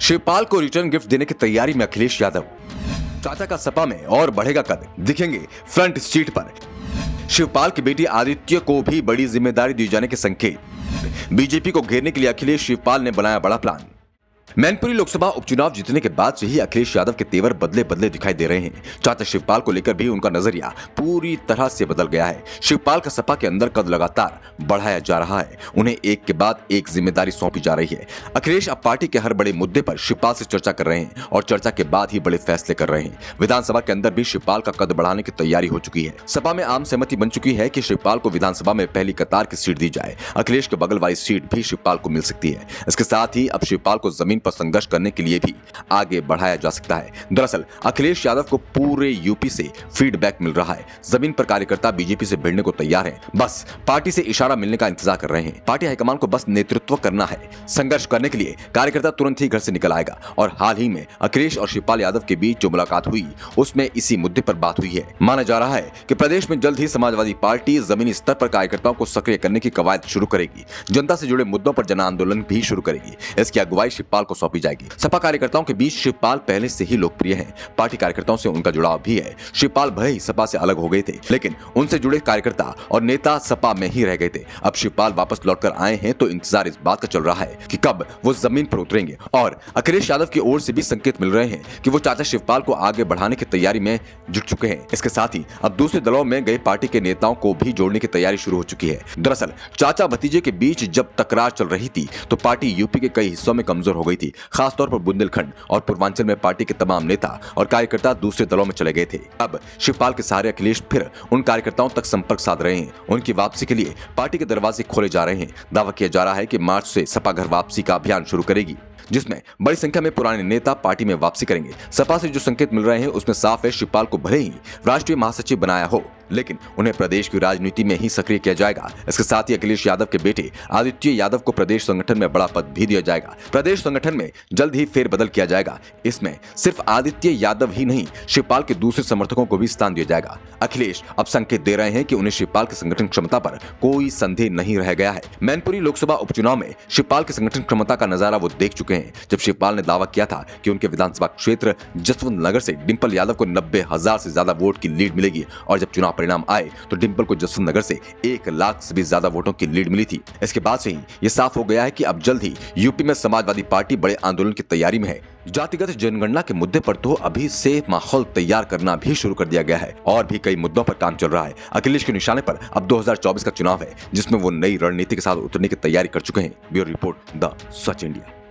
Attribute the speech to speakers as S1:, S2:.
S1: शिवपाल को return gift देने की तैयारी में अखिलेश यादव। चाचा का सपा में और बढ़ेगा कद, दिखेंगे फ्रंट सीट पर। शिवपाल की बेटी आदित्य को भी बड़ी जिम्मेदारी दी जाने के संकेत। बीजेपी को घेरने के लिए अखिलेश शिवपाल ने बनाया बड़ा प्लान। मैनपुरी लोकसभा उपचुनाव जीतने के बाद से ही अखिलेश यादव के तेवर बदले बदले दिखाई दे रहे हैं। चाचा शिवपाल को लेकर भी उनका नजरिया पूरी तरह से बदल गया है। शिवपाल का सपा के अंदर कद लगातार बढ़ाया जा रहा है। उन्हें एक के बाद एक जिम्मेदारी सौंपी जा रही है। अखिलेश अब पार्टी के हर बड़े मुद्दे पर शिवपाल से चर्चा कर रहे हैं और चर्चा के बाद ही बड़े फैसले कर रहे हैं। विधानसभा के अंदर भी शिवपाल का कद बढ़ाने की तैयारी हो चुकी है। सपा में आम सहमति बन चुकी है कि शिवपाल को विधानसभा में पहली कतार की सीट दी जाए। अखिलेश के बगल वाली सीट भी शिवपाल को मिल सकती है। इसके साथ ही अब शिवपाल को जमीन पर संघर्ष करने के लिए भी आगे बढ़ाया जा सकता है। दरअसल अखिलेश यादव को पूरे यूपी से फीडबैक मिल रहा है। जमीन पर कार्यकर्ता बीजेपी से भिड़ने को तैयार हैं। बस पार्टी से इशारा मिलने का इंतजार कर रहे हैं। पार्टी हाईकमान को बस नेतृत्व करना है। संघर्ष करने के लिए कार्यकर्ता तुरंत ही घर से निकल आएगा। और हाल ही में अखिलेश और शिवपाल यादव के बीच जो मुलाकात हुई उसमें इसी मुद्दे पर बात हुई है। माना जा रहा है कि प्रदेश में जल्द ही समाजवादी पार्टी जमीनी स्तर पर कार्यकर्ताओं को सक्रिय करने की कवायद शुरू करेगी। जनता से जुड़े मुद्दों पर जन आंदोलन भी शुरू करेगी। इसकी अगुवाई शिवपाल को सौंपी जाएगी। सपा कार्यकर्ताओं के बीच शिवपाल पहले से ही लोकप्रिय हैं। पार्टी कार्यकर्ताओं से उनका जुड़ाव भी है। शिवपाल भले ही सपा से अलग हो गए थे, लेकिन उनसे जुड़े कार्यकर्ता और नेता सपा में ही रह गए थे। अब शिवपाल वापस लौटकर आए हैं तो इंतजार इस बात का चल रहा है कि कब वो जमीन पर उतरेंगे। और अखिलेश यादव की ओर से भी संकेत मिल रहे हैं कि वो चाचा शिवपाल को आगे बढ़ाने की तैयारी में जुट चुके हैं। इसके साथ ही अब दूसरे दलों में गए पार्टी के नेताओं को भी जोड़ने की तैयारी शुरू हो चुकी है। दरअसल चाचा भतीजे के बीच जब तकरार चल रही थी तो पार्टी यूपी के कई हिस्सों में कमजोर हो गई थी। खासतौर पर बुंदेलखंड और पूर्वांचल में पार्टी के तमाम नेता और कार्यकर्ता दूसरे दलों में चले गए थे। अब शिवपाल के सहारे अखिलेश फिर उन कार्यकर्ताओं तक संपर्क साध रहे हैं। उनकी वापसी के लिए पार्टी के दरवाजे खोले जा रहे हैं। दावा किया जा रहा है कि मार्च से सपा घर वापसी का अभियान शुरू करेगी, जिसमें बड़ी संख्या में पुराने नेता पार्टी में वापसी करेंगे। सपा से जो संकेत मिल रहे हैं उसमें साफ है शिवपाल को भले ही राष्ट्रीय महासचिव बनाया हो, लेकिन उन्हें प्रदेश की राजनीति में ही सक्रिय किया जाएगा। इसके साथ ही अखिलेश यादव के बेटे आदित्य यादव को प्रदेश संगठन में बड़ा पद भी दिया जाएगा। प्रदेश संगठन में जल्द ही फेरबदल किया जाएगा। इसमें सिर्फ आदित्य यादव ही नहीं, शिवपाल के दूसरे समर्थकों को भी स्थान दिया जाएगा। अखिलेश अब संकेत दे रहे हैं कि उन्हें शिवपाल की संगठन क्षमता पर कोई संदेह नहीं रह गया है। मैनपुरी लोकसभा उपचुनाव में शिवपाल की संगठन क्षमता का नजारा वो देख चुके हैं। जब शिवपाल ने दावा किया था कि उनके विधानसभा क्षेत्र जसवंत नगर से डिंपल यादव को 90,000 से ज्यादा वोट की लीड मिलेगी, और जब चुनाव परिणाम आए तो डिंपल को जसवंत नगर से 1 लाख से भी ज्यादा वोटों की लीड मिली थी। इसके बाद से ही यह साफ हो गया है कि अब जल्द ही यूपी में समाजवादी पार्टी बड़े आंदोलन की तैयारी में है। जातिगत जनगणना के मुद्दे पर तो अभी से माहौल तैयार करना भी शुरू कर दिया गया है और भी कई मुद्दों पर काम चल रहा है। अखिलेश के निशाने पर अब 2024 का चुनाव है, जिसमें वो नई रणनीति के साथ उतरने की तैयारी कर चुके हैं। Bureau report, the such India.